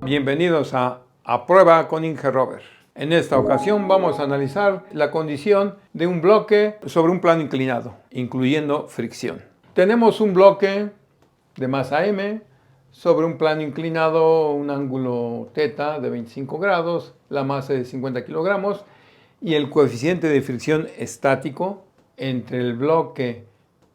Bienvenidos a Prueba con Inge Rover. En esta ocasión vamos a analizar la condición de un bloque sobre un plano inclinado, incluyendo fricción. Tenemos un bloque de masa m sobre un plano inclinado, un ángulo θ de 25 grados, la masa de 50 kilogramos y el coeficiente de fricción estático entre el bloque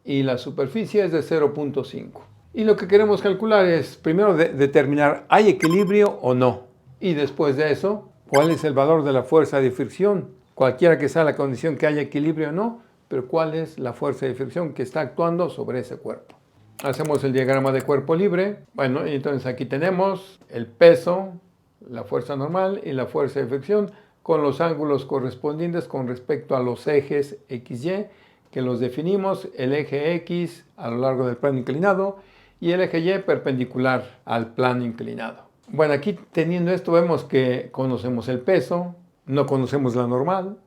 y la superficie es de 0.5. Y lo que queremos calcular es primero determinar ¿hay equilibrio o no? Y después de eso, ¿cuál es el valor de la fuerza de fricción? Cualquiera que sea la condición que haya equilibrio o no, pero ¿cuál es la fuerza de fricción que está actuando sobre ese cuerpo? Hacemos el diagrama de cuerpo libre. Bueno, entonces aquí tenemos el peso, la fuerza normal y la fuerza de fricción con los ángulos correspondientes con respecto a los ejes XY, que los definimos, el eje X a lo largo del plano inclinado y el eje Y perpendicular al plano inclinado. Bueno, aquí teniendo esto vemos que conocemos el peso, no conocemos la normal,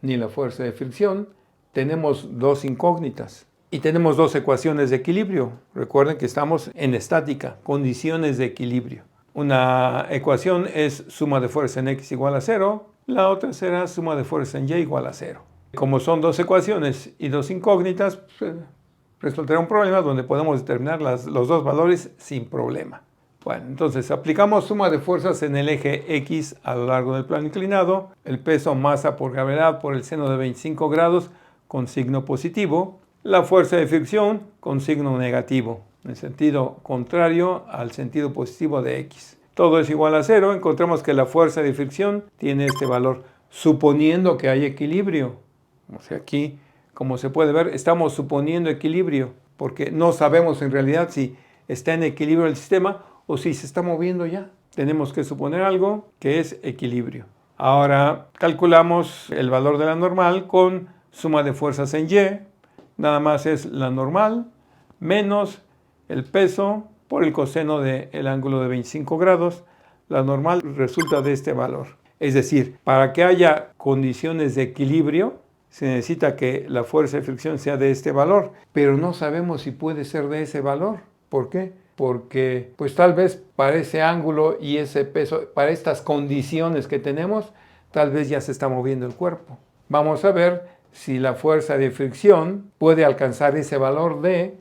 ni la fuerza de fricción, tenemos dos incógnitas. Y tenemos dos ecuaciones de equilibrio. Recuerden que estamos en estática, condiciones de equilibrio. Una ecuación es suma de fuerza en X igual a 0. La otra será suma de fuerza en Y igual a 0. Como son dos ecuaciones y dos incógnitas, resultará un problema donde podemos determinar los dos valores sin problema. Bueno, entonces aplicamos suma de fuerzas en el eje X a lo largo del plano inclinado. El peso masa por gravedad por el seno de 25 grados con signo positivo. La fuerza de fricción con signo negativo, en el sentido contrario al sentido positivo de X. Todo es igual a 0, encontramos que la fuerza de fricción tiene este valor, suponiendo que hay equilibrio. O sea, aquí, como se puede ver, estamos suponiendo equilibrio, porque no sabemos en realidad si está en equilibrio el sistema o si se está moviendo ya. Tenemos que suponer algo que es equilibrio. Ahora calculamos el valor de la normal con suma de fuerzas en Y. Nada más es la normal menos el peso por el coseno del ángulo de 25 grados. La normal resulta de este valor. Es decir, para que haya condiciones de equilibrio, se necesita que la fuerza de fricción sea de este valor. Pero no sabemos si puede ser de ese valor. ¿Por qué? Porque pues tal vez para ese ángulo y ese peso, para estas condiciones que tenemos, tal vez ya se está moviendo el cuerpo. Vamos a ver si la fuerza de fricción puede alcanzar ese valor de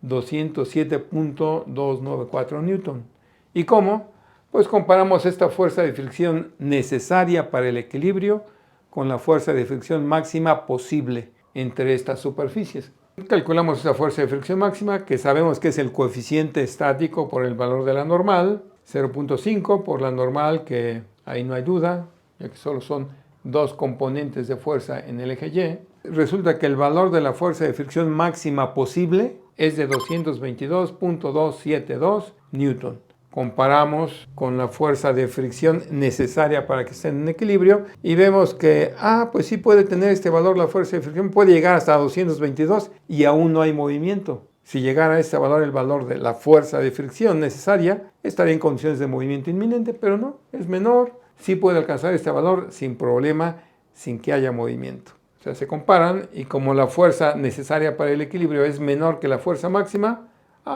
207.294 newton. ¿Y cómo? Pues comparamos esta fuerza de fricción necesaria para el equilibrio con la fuerza de fricción máxima posible entre estas superficies. Calculamos esa fuerza de fricción máxima, que sabemos que es el coeficiente estático por el valor de la normal, 0.5 por la normal, que ahí no hay duda, ya que solo son dos componentes de fuerza en el eje Y. Resulta que el valor de la fuerza de fricción máxima posible es de 222.272 newton. Comparamos con la fuerza de fricción necesaria para que estén en equilibrio y vemos que, pues sí puede tener este valor, la fuerza de fricción puede llegar hasta 222 y aún no hay movimiento. Si llegara a este valor, el valor de la fuerza de fricción necesaria, estaría en condiciones de movimiento inminente, pero no, es menor. Sí puede alcanzar este valor sin problema, sin que haya movimiento. O sea, se comparan y como la fuerza necesaria para el equilibrio es menor que la fuerza máxima,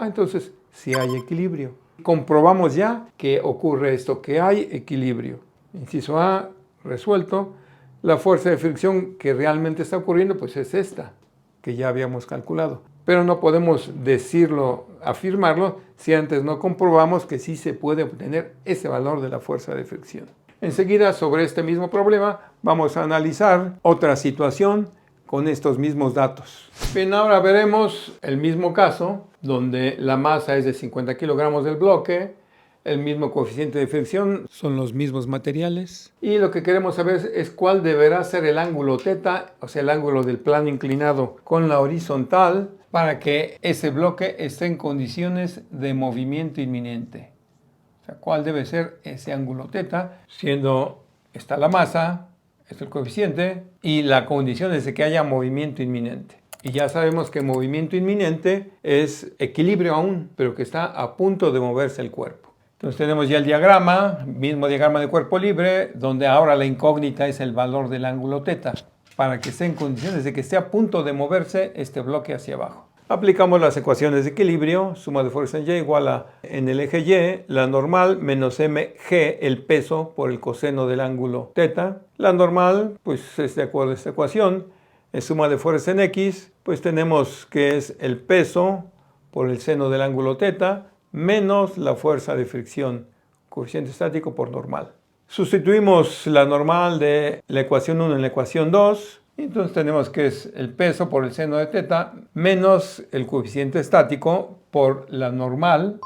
entonces sí hay equilibrio. Comprobamos ya que ocurre esto, que hay equilibrio. Inciso A, resuelto. La fuerza de fricción que realmente está ocurriendo, pues es esta, que ya habíamos calculado. Pero no podemos decirlo, afirmarlo, si antes no comprobamos que sí se puede obtener ese valor de la fuerza de fricción. Enseguida, sobre este mismo problema, vamos a analizar otra situación con estos mismos datos. Bien, ahora veremos el mismo caso, donde la masa es de 50 kilogramos del bloque, el mismo coeficiente de fricción, son los mismos materiales. Y lo que queremos saber es cuál deberá ser el ángulo θ, o sea, el ángulo del plano inclinado con la horizontal, para que ese bloque esté en condiciones de movimiento inminente. O sea, cuál debe ser ese ángulo θ, siendo esta la masa, es el coeficiente, y la condición es de que haya movimiento inminente. Y ya sabemos que movimiento inminente es equilibrio aún, pero que está a punto de moverse el cuerpo. Entonces tenemos ya el diagrama, mismo diagrama de cuerpo libre, donde ahora la incógnita es el valor del ángulo θ, para que esté en condiciones de que esté a punto de moverse este bloque hacia abajo. Aplicamos las ecuaciones de equilibrio, suma de fuerza en Y igual a en el eje Y, la normal menos mg, el peso por el coseno del ángulo θ. La normal, pues es de acuerdo a esta ecuación, es suma de fuerza en X, pues tenemos que es el peso por el seno del ángulo θ menos la fuerza de fricción, coeficiente estático por normal. Sustituimos la normal de la ecuación 1 en la ecuación 2. Entonces tenemos que es el peso por el seno de θ menos el coeficiente estático por la normal,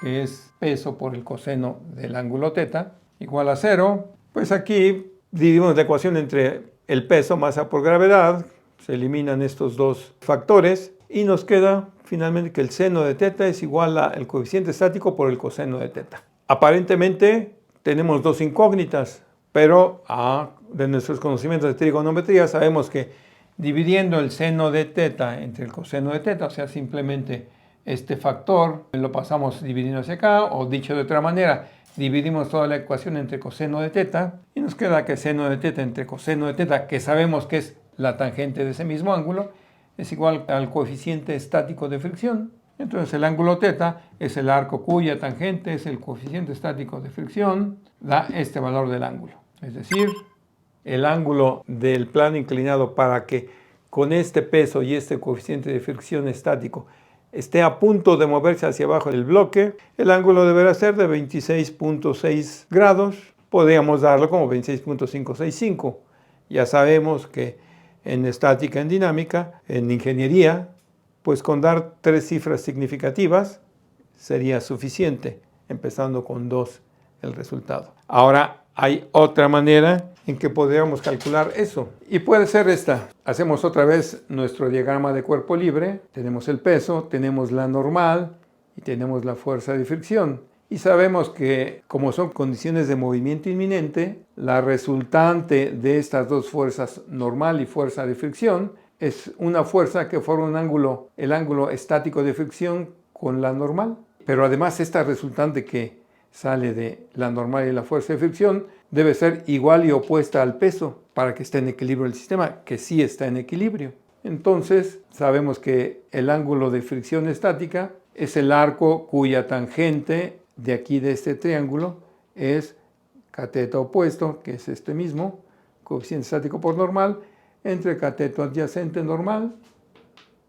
que es peso por el coseno del ángulo θ, igual a 0. Pues aquí dividimos la ecuación entre el peso, masa por gravedad, se eliminan estos dos factores y nos queda finalmente que el seno de θ es igual al coeficiente estático por el coseno de θ. Aparentemente tenemos dos incógnitas, pero de nuestros conocimientos de trigonometría sabemos que dividiendo el seno de θ entre el coseno de θ, o sea, simplemente este factor lo pasamos dividiendo hacia acá, o dicho de otra manera, dividimos toda la ecuación entre coseno de θ y nos queda que seno de θ entre coseno de θ, que sabemos que es la tangente de ese mismo ángulo, es igual al coeficiente estático de fricción. Entonces el ángulo θ es el arco cuya tangente es el coeficiente estático de fricción, da este valor del ángulo. Es decir, el ángulo del plano inclinado para que con este peso y este coeficiente de fricción estático esté a punto de moverse hacia abajo del bloque, el ángulo deberá ser de 26.6 grados. Podríamos darlo como 26.565. Ya sabemos que en estática, en dinámica, en ingeniería, pues con dar 3 cifras significativas sería suficiente, empezando con 2 el resultado. Ahora hay otra manera en que podríamos calcular eso y puede ser esta. Hacemos otra vez nuestro diagrama de cuerpo libre, tenemos el peso, tenemos la normal y tenemos la fuerza de fricción. Y sabemos que como son condiciones de movimiento inminente, la resultante de estas dos fuerzas, normal y fuerza de fricción, es una fuerza que forma un ángulo, el ángulo estático de fricción con la normal. Pero además esta resultante que sale de la normal y la fuerza de fricción debe ser igual y opuesta al peso para que esté en equilibrio el sistema, que sí está en equilibrio. Entonces sabemos que el ángulo de fricción estática es el arco cuya tangente de aquí de este triángulo es cateto opuesto, que es este mismo, coeficiente estático por normal, entre cateto adyacente normal,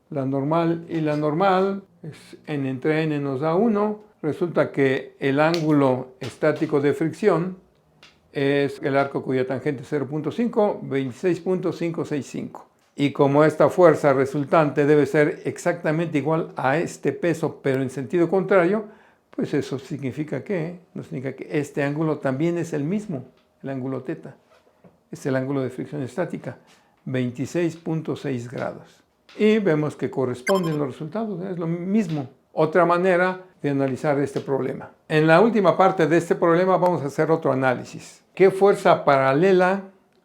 la normal y la normal, es n entre n nos da 1. Resulta que el ángulo estático de fricción es el arco cuya tangente es 0.5, 26.565. Y como esta fuerza resultante debe ser exactamente igual a este peso, pero en sentido contrario, pues eso significa que, no significa que este ángulo también es el mismo, el ángulo θ. Es el ángulo de fricción estática, 26.6 grados. Y vemos que corresponden los resultados, es lo mismo. Otra manera de analizar este problema. En la última parte de este problema vamos a hacer otro análisis. ¿Qué fuerza paralela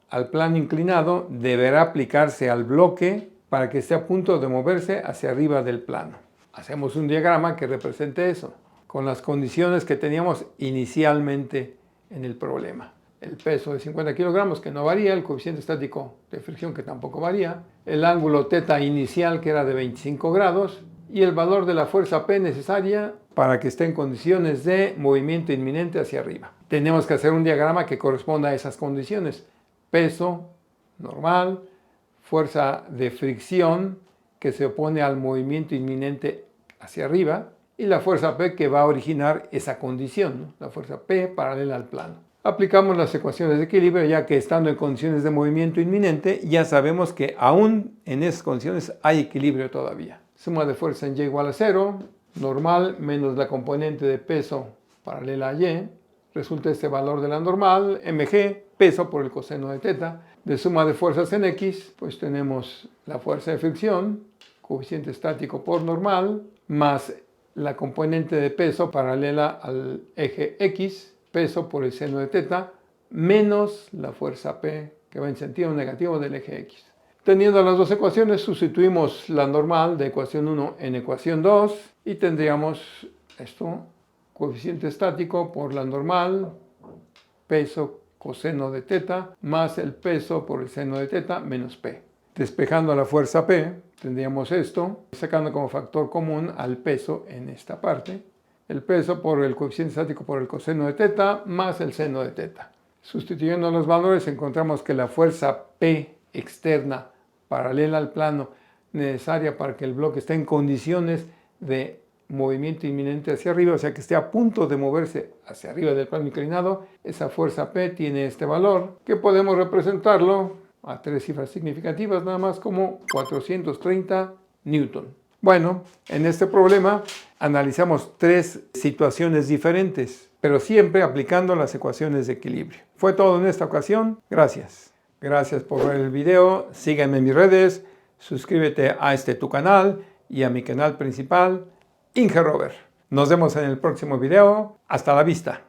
al plano inclinado deberá aplicarse al bloque para que esté a punto de moverse hacia arriba del plano? Hacemos un diagrama que represente eso, con las condiciones que teníamos inicialmente en el problema. El peso de 50 kilogramos que no varía, el coeficiente estático de fricción que tampoco varía, el ángulo θ inicial que era de 25 grados y el valor de la fuerza P necesaria para que esté en condiciones de movimiento inminente hacia arriba. Tenemos que hacer un diagrama que corresponda a esas condiciones. Peso normal, fuerza de fricción que se opone al movimiento inminente hacia arriba y la fuerza P que va a originar esa condición, ¿no? La fuerza P paralela al plano. Aplicamos las ecuaciones de equilibrio ya que estando en condiciones de movimiento inminente ya sabemos que aún en esas condiciones hay equilibrio todavía. Suma de fuerza en Y igual a 0, normal menos la componente de peso paralela a Y, resulta este valor de la normal, mg, peso por el coseno de θ. De suma de fuerzas en X, pues tenemos la fuerza de fricción, coeficiente estático por normal, más la componente de peso paralela al eje X, peso por el seno de θ, menos la fuerza P, que va en sentido negativo del eje X. Teniendo las dos ecuaciones, sustituimos la normal de ecuación 1 en ecuación 2 y tendríamos esto, coeficiente estático por la normal, peso coseno de θ, más el peso por el seno de θ menos P. Despejando la fuerza P, tendríamos esto, sacando como factor común al peso en esta parte. El peso por el coeficiente estático por el coseno de teta más el seno de teta. Sustituyendo los valores encontramos que la fuerza P externa paralela al plano necesaria para que el bloque esté en condiciones de movimiento inminente hacia arriba, o sea que esté a punto de moverse hacia arriba del plano inclinado, esa fuerza P tiene este valor que podemos representarlo a 3 cifras significativas nada más como 430 Newton. Bueno, en este problema analizamos 3 situaciones diferentes, pero siempre aplicando las ecuaciones de equilibrio. Fue todo en esta ocasión. Gracias. Gracias por ver el video. Sígueme en mis redes. Suscríbete a tu canal y a mi canal principal, Inge Robert. Nos vemos en el próximo video. Hasta la vista.